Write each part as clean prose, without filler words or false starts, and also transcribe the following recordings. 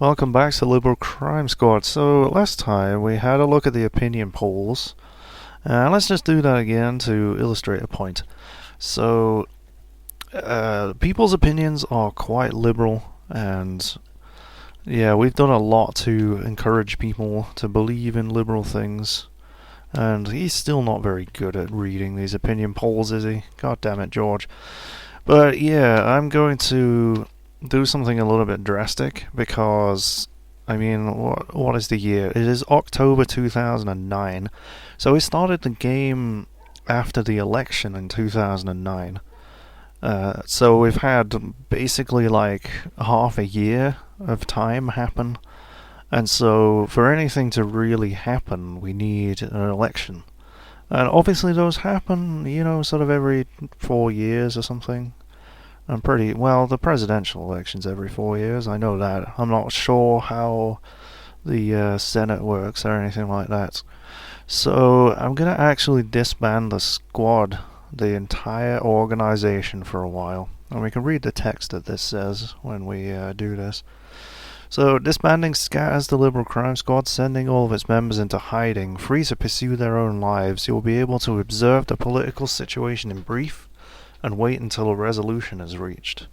Welcome back to Liberal Crime Squad. So last time we had a look at the opinion polls, and let's just do that again to illustrate a point. So people's opinions are quite liberal, and yeah, we've done a lot to encourage people to believe in liberal things. And he's still not very good at reading these opinion polls, is he? God damn it, George. But yeah, I'm going to do something a little bit drastic because, I mean, what is the year? It is October 2009. So we started the game after the election in 2009. So we've had basically like half a year of time happen. And so for anything to really happen, we need an election. And obviously those happen, sort of every 4 years or something. I'm pretty well. The presidential elections every 4 years. I know that. I'm not sure how the Senate works or anything like that. So I'm gonna actually disband the squad, the entire organization, for a while, and we can read the text that this says when we do this. So, disbanding scatters the Liberal Crime Squad, sending all of its members into hiding, free to pursue their own lives. You will be able to observe the political situation in brief and wait until a resolution is reached.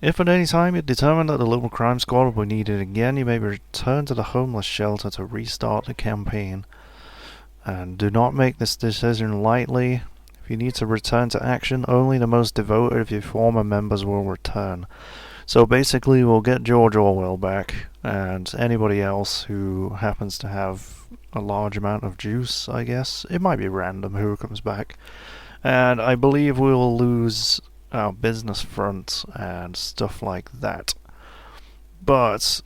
If at any time you determine that the Liberal Crime Squad will be needed again, you may return to the homeless shelter to restart the campaign. And do not make this decision lightly. If you need to return to action, only the most devoted of your former members will return. So basically, we'll get George Orwell back, and anybody else who happens to have a large amount of juice, I guess. It might be random who comes back. And I believe we'll lose our business front and stuff like that. But,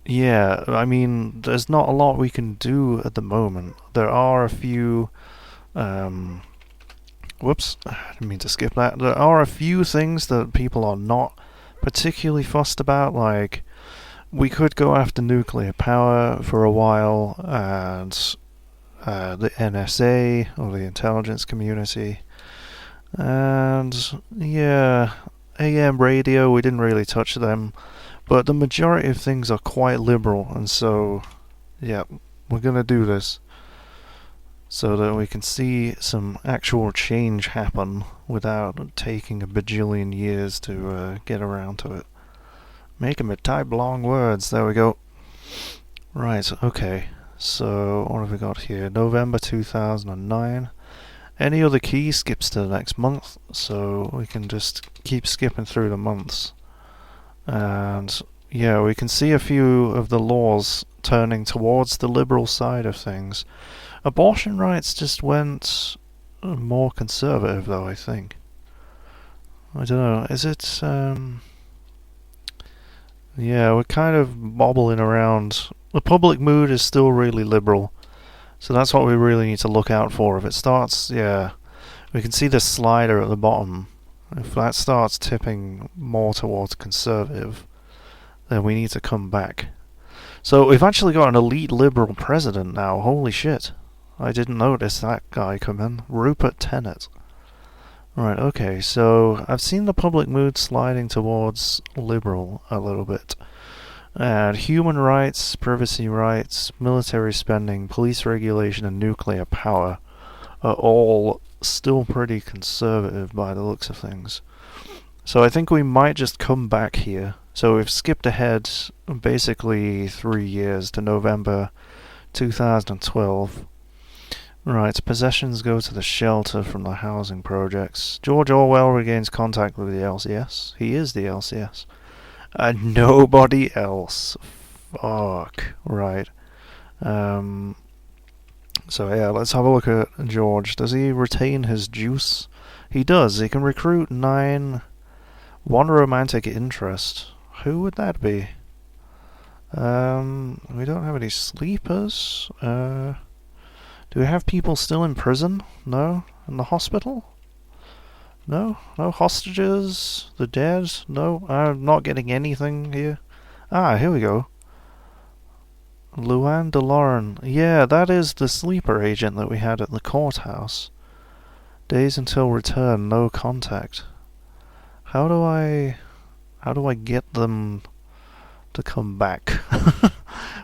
yeah, I mean, there's not a lot we can do at the moment. There are a few... whoops, I didn't mean to skip that. There are a few things that people are not particularly fussed about, like we could go after nuclear power for a while, and the NSA, or the intelligence community, and yeah, AM radio, we didn't really touch them, but the majority of things are quite liberal, and so yeah, we're gonna do this so that we can see some actual change happen without taking a bajillion years to get around to it. Making me type long words. There we go. Right, okay. So, what have we got here? November 2009. Any other key skips to the next month, so we can just keep skipping through the months. And, yeah, we can see a few of the laws turning towards the liberal side of things. Abortion rights just went more conservative, though, I think. I don't know. Is it... yeah, we're kind of bobbling around. The public mood is still really liberal. So that's what we really need to look out for. If it starts, yeah, we can see the slider at the bottom. If that starts tipping more towards conservative, then we need to come back. So we've actually got an elite liberal president now. Holy shit. I didn't notice that guy come in. Rupert Tenet. Right, okay, so I've seen the public mood sliding towards liberal a little bit. And human rights, privacy rights, military spending, police regulation, and nuclear power are all still pretty conservative by the looks of things. So I think we might just come back here. So we've skipped ahead basically 3 years to November 2012. Right, possessions go to the shelter from the housing projects. George Orwell regains contact with the LCS. He is the LCS. And nobody else. Fuck. Right. So yeah, let's have a look at George. Does he retain his juice? He does. He can recruit 9. One romantic interest. Who would that be? We don't have any sleepers. Do we have people still in prison? No? In the hospital? No? No hostages? The dead? No? I'm not getting anything here. Ah, here we go. Luann DeLauren. Yeah, that is the sleeper agent that we had at the courthouse. Days until return, no contact. How do I get them to come back.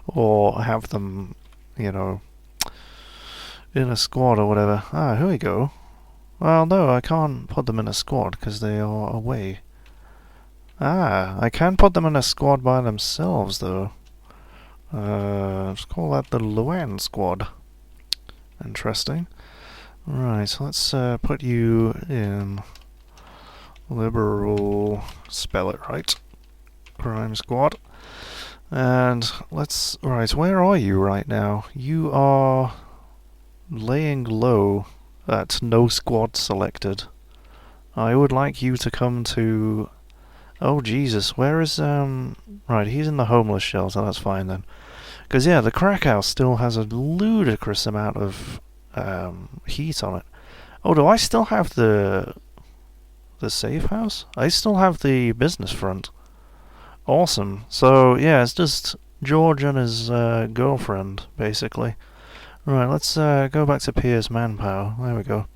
Or have them, you know, in a squad or whatever. Ah, here we go. Well, no, I can't put them in a squad because they are away. Ah, I can put them in a squad by themselves, though. Let's call that the Luan squad. Interesting. Right, so let's put you in liberal, spell it right, crime squad. And let's, right, where are you right now? You are laying low at no squad selected. I would like you to come to... Oh, Jesus, where is, Right, he's in the homeless shelter, that's fine then. Because, yeah, the crack house still has a ludicrous amount of, heat on it. Oh, do I still have the safe house? I still have the business front. Awesome. So, yeah, it's just George and his, girlfriend, basically. Right, let's, go back to Piers Manpower. There we go.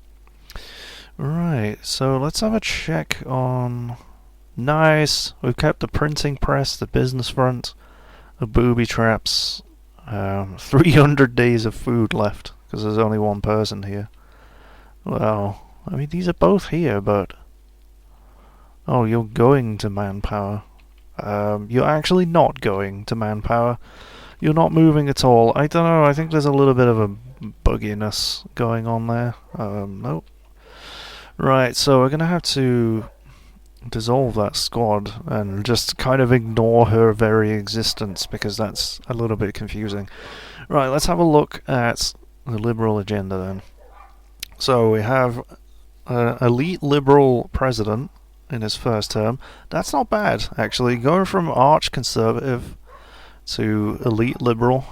Right, so let's have a check on... Nice! We've kept the printing press, the business front, the booby traps, 300 days of food left, because there's only one person here. Well, I mean, these are both here, but... Oh, you're going to Manpower. You're actually not going to Manpower. You're not moving at all. I don't know, I think there's a little bit of a bugginess going on there. Nope. Right, so we're gonna have to dissolve that squad and just kind of ignore her very existence because that's a little bit confusing. Right, let's have a look at the Liberal agenda then. So we have an elite Liberal president in his first term. That's not bad, actually. Going from arch conservative to elite Liberal,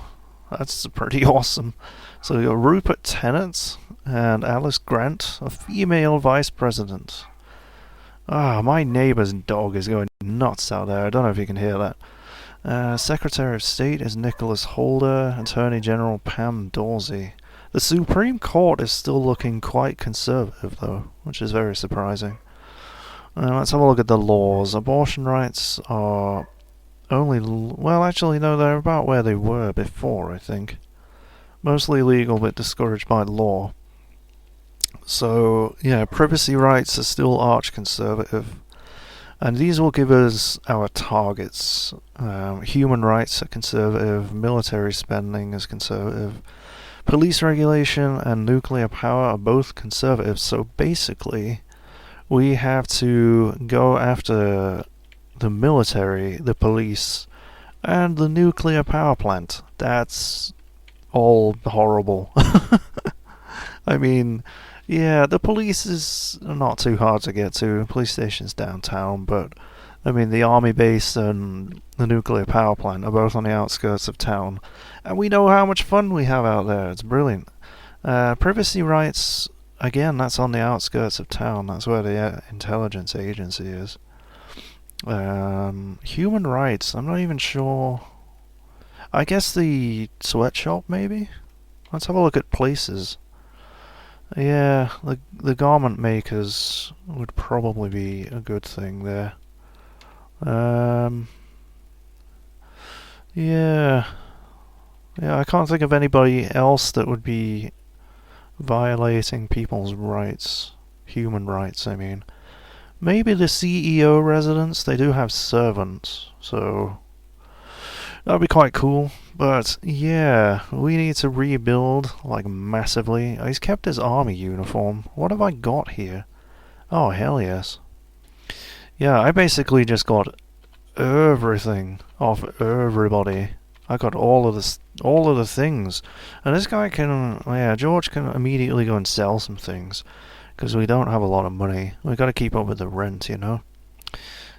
that's pretty awesome. So we got Rupert Tennant and Alice Grant, a female vice president. Ah, my neighbour's dog is going nuts out there. I don't know if you can hear that. Secretary of State is Nicholas Holder. Attorney General Pam Dorsey. The Supreme Court is still looking quite conservative, though, which is very surprising. Let's have a look at the laws. Abortion rights are only... Well, actually, no, they're about where they were before, I think. Mostly legal, but discouraged by law. So, yeah, privacy rights are still arch-conservative. And these will give us our targets. Human rights are conservative, military spending is conservative, police regulation and nuclear power are both conservative. So basically, we have to go after the military, the police, and the nuclear power plant. That's all horrible. I mean... Yeah, the police is not too hard to get to. Police station's downtown, but I mean the army base and the nuclear power plant are both on the outskirts of town, and we know how much fun we have out there. It's brilliant. Privacy rights, again, that's on the outskirts of town. That's where the intelligence agency is. Human rights, I'm not even sure. I guess the sweatshop, maybe? Let's have a look at places. Yeah, the garment makers would probably be a good thing there. Yeah, I can't think of anybody else that would be violating people's rights, human rights, I mean. Maybe the CEO residence, they do have servants, so that would be quite cool. But yeah, we need to rebuild, like, massively. He's kept his army uniform. What have I got here? Oh, hell yes. Yeah, I basically just got everything off everybody. I got all of the things. And this guy can, yeah, George can immediately go and sell some things. Because we don't have a lot of money. We gotta keep up with the rent, you know?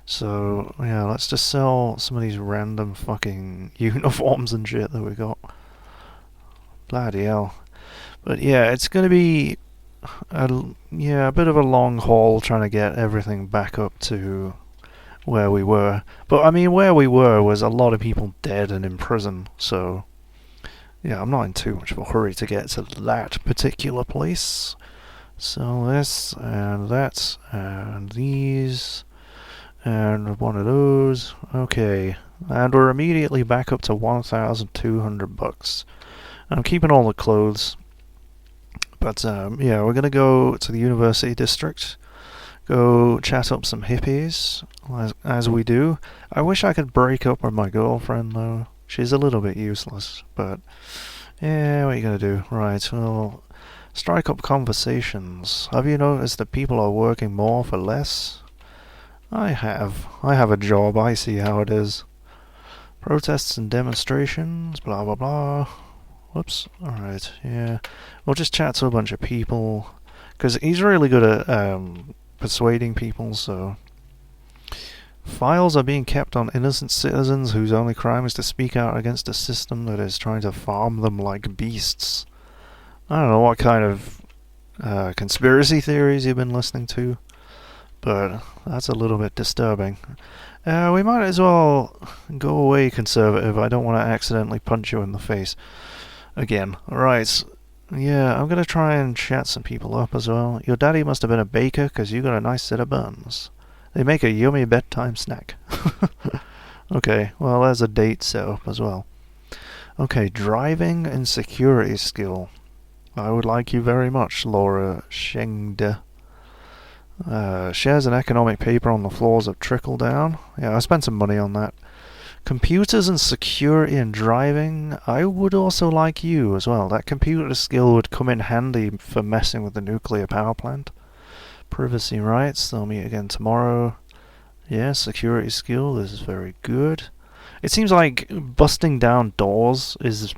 So, yeah, let's just sell some of these random fucking uniforms and shit that we got. Bloody hell. But yeah, it's gonna be a bit of a long haul trying to get everything back up to where we were. But I mean, where we were was a lot of people dead and in prison, so yeah, I'm not in too much of a hurry to get to that particular place. So this and that and these and one of those. Okay, and we're immediately back up to 1,200 bucks. I'm keeping all the clothes, but yeah, we're gonna go to the university district, go chat up some hippies, as we do. I wish I could break up with my girlfriend though. She's a little bit useless, but yeah, what are you gonna do? Right, well, strike up conversations. Have you noticed that people are working more for less? I have. I have a job. I see how it is. Protests and demonstrations, blah blah blah. Whoops. Alright, yeah. We'll just chat to a bunch of people. Because he's really good at persuading people, so. Files are being kept on innocent citizens whose only crime is to speak out against a system that is trying to farm them like beasts. I don't know what kind of conspiracy theories you've been listening to, but that's a little bit disturbing. We might as well go away, conservative. I don't want to accidentally punch you in the face again. Right. Yeah, I'm going to try and chat some people up as well. Your daddy must have been a baker because you got a nice set of buns. They make a yummy bedtime snack. Okay, well, there's a date set up as well. Okay, driving and security skill. I would like you very much, Laura Schengde. Shares an economic paper on the floors of Trickle Down. Yeah, I spent some money on that. Computers and security and driving. I would also like you as well. That computer skill would come in handy for messing with the nuclear power plant. Privacy rights. They'll meet again tomorrow. Yeah, security skill. This is very good. It seems like busting down doors is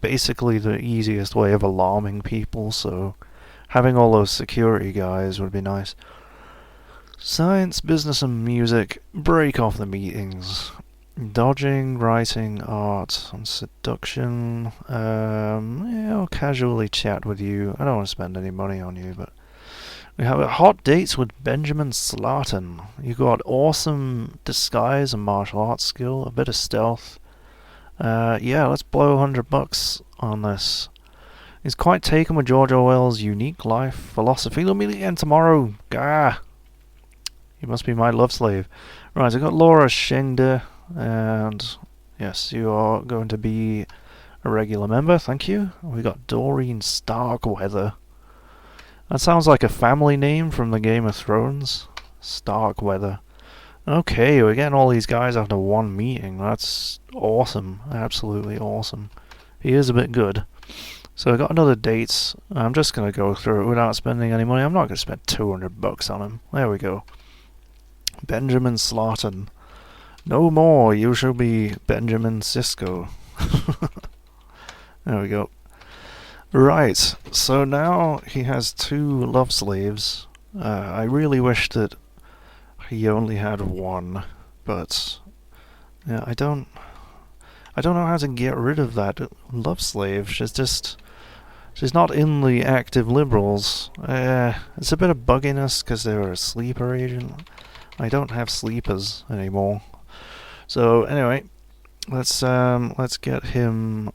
basically the easiest way of alarming people, so having all those security guys would be nice. Science, business and music. Break off the meetings. Dodging, writing, art, and seduction. Yeah, I'll casually chat with you. I don't want to spend any money on you, but we have a hot dates with Benjamin Slatton. You got awesome disguise and martial arts skill, a bit of stealth. Yeah, let's blow $100 on this. He's quite taken with George Orwell's unique life philosophy. We'll meet again tomorrow. Gah! You must be my love slave. Right, I've got Laura Schengde, and yes, you are going to be a regular member, thank you. We got Doreen Starkweather. That sounds like a family name from the Game of Thrones. Starkweather. Okay, we're getting all these guys after one meeting. That's awesome. Absolutely awesome. He is a bit good. So I got another date. I'm just going to go through it without spending any money. I'm not going to spend $200 on him. There we go. Benjamin Slatton. No more. You shall be Benjamin Sisko. There we go. Right. So now he has 2 love slaves. I really wish that he only had 1, but yeah, I don't know how to get rid of that love slave. She's not in the active liberals. It's a bit of bugginess because they were a sleeper agent. I don't have sleepers anymore. So anyway, let's get him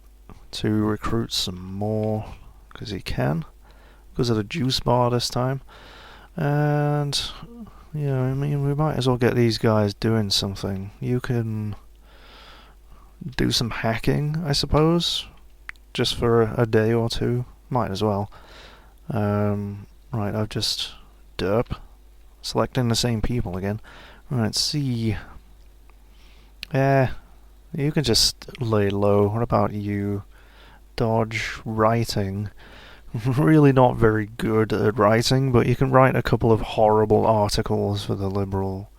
to recruit some more because he can. Goes to the juice bar this time, and yeah, I mean we might as well get these guys doing something. You can do some hacking, I suppose, just for a day or two. Might as well. Right, I've just derp. Selecting the same people again. Right, C. You can just lay low. What about you? Dodge writing. Really not very good at writing, but you can write a couple of horrible articles for the Liberal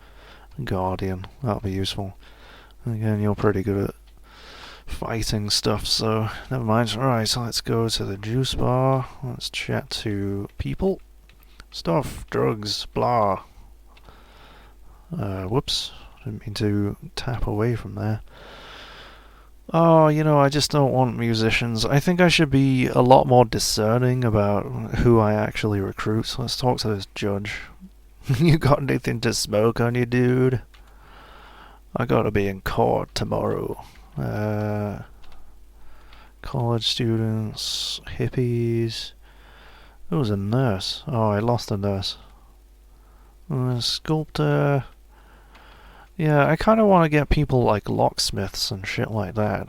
Guardian. That'll be useful. Again, you're pretty good at fighting stuff, so never mind. Alright, so let's go to the juice bar. Let's chat to people. Stuff, drugs, blah. Whoops. Didn't mean to tap away from there. Oh, I just don't want musicians. I think I should be a lot more discerning about who I actually recruit. So let's talk to this judge. You got anything to smoke on you, dude? I gotta be in court tomorrow. College students, hippies. Who was a nurse? Oh, I lost a nurse. Sculptor. Yeah, I kind of want to get people like locksmiths and shit like that.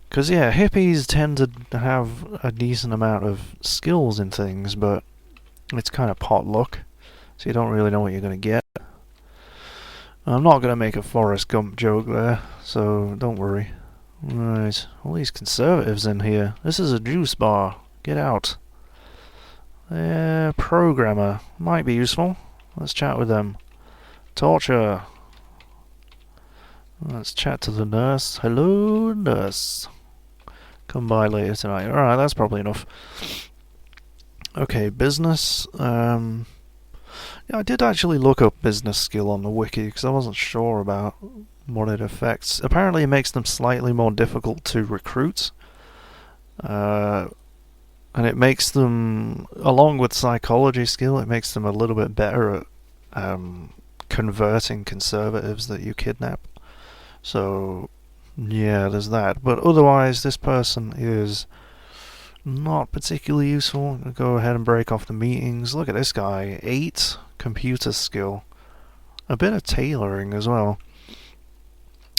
Because, yeah, hippies tend to have a decent amount of skills in things, but it's kind of pot luck, so you don't really know what you're going to get. I'm not going to make a Forrest Gump joke there, so don't worry. Right, all these conservatives in here. This is a juice bar. Get out. Programmer. Might be useful. Let's chat with them. Torture. Let's chat to the nurse. Hello, nurse. Come by later tonight. Alright, that's probably enough. Okay, business. Yeah, I did actually look up business skill on the wiki because I wasn't sure about what it affects. Apparently it makes them slightly more difficult to recruit. And it makes them, along with psychology skill, it makes them a little bit better at converting conservatives that you kidnap. So, yeah, there's that. But otherwise, this person is not particularly useful. I'll go ahead and break off the meetings. Look at this guy. 8 computer skill. A bit of tailoring as well.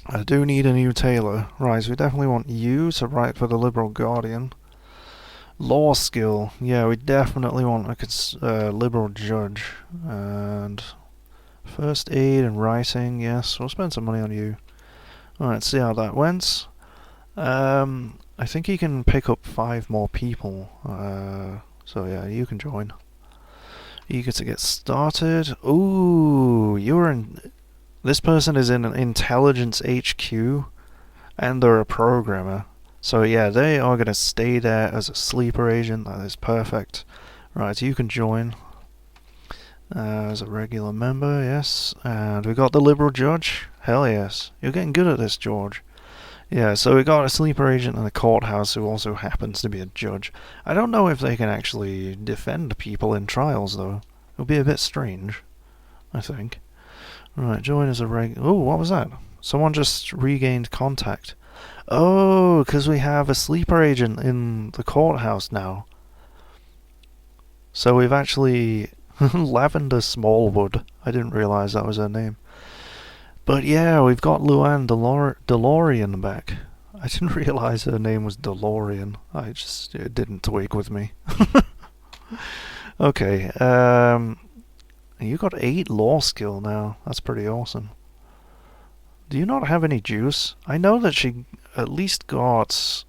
I do need a new tailor. Right, so we definitely want you to write for the Liberal Guardian. Law skill. Yeah, we definitely want a Liberal judge. And first aid and writing. Yes, we'll spend some money on you. Alright, see how that went. I think he can pick up 5 more people. So yeah, you can join. Eager to get started. Ooh, you're in... This person is in an intelligence HQ, and they're a programmer. So yeah, they are going to stay there as a sleeper agent. That is perfect. Right, you can join as a regular member, yes. And we got the Liberal judge. Hell yes. You're getting good at this, George. Yeah, so we got a sleeper agent in the courthouse who also happens to be a judge. I don't know if they can actually defend people in trials, though. It'll be a bit strange, I think. Right, join as a oh, what was that? Someone just regained contact. Oh, because we have a sleeper agent in the courthouse now. So we've actually... Lavender Smallwood. I didn't realise that was her name. But yeah, we've got Luann DeLorean back. I didn't realise her name was DeLorean. It didn't twig with me. Okay, you got 8 law skill now. That's pretty awesome. Do you not have any juice? I know that she at least got...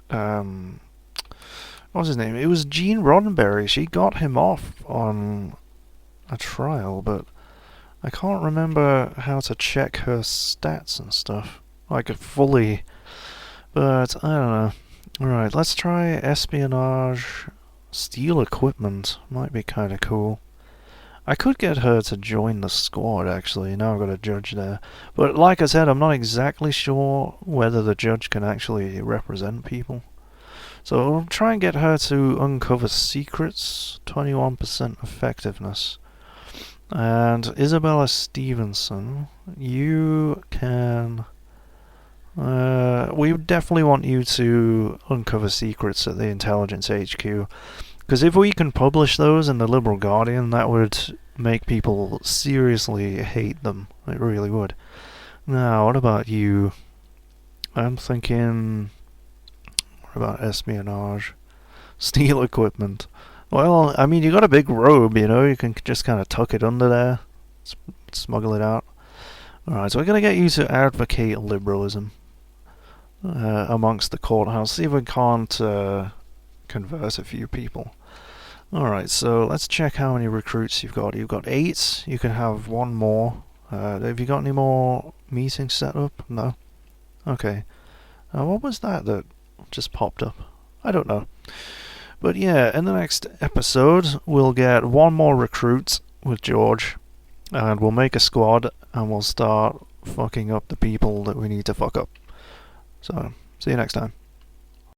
what was his name? It was Gene Roddenberry. She got him off on a trial, but I can't remember how to check her stats and stuff. Like, fully. But, I don't know. Alright, let's try espionage. Steal equipment. Might be kinda cool. I could get her to join the squad, actually. Now I've got a judge there. But like I said, I'm not exactly sure whether the judge can actually represent people. So I'll try and get her to uncover secrets. 21% effectiveness. And Isabella Stevenson, you can... we definitely want you to uncover secrets at the Intelligence HQ. Because if we can publish those in the Liberal Guardian, that would make people seriously hate them. It really would. Now, what about you? I'm thinking... What about espionage? Steal equipment. Well, I mean, you got a big robe, you know, you can just kind of tuck it under there, smuggle it out. Alright, so we're going to get you to advocate liberalism amongst the courthouse. See if we can't convert a few people. Alright, so let's check how many recruits you've got. You've got 8, you can have 1 more. Have you got any more meetings set up? No? Okay. What was that just popped up? I don't know. But yeah, in the next episode, we'll get 1 more recruit with George, and we'll make a squad, and we'll start fucking up the people that we need to fuck up. So, see you next time.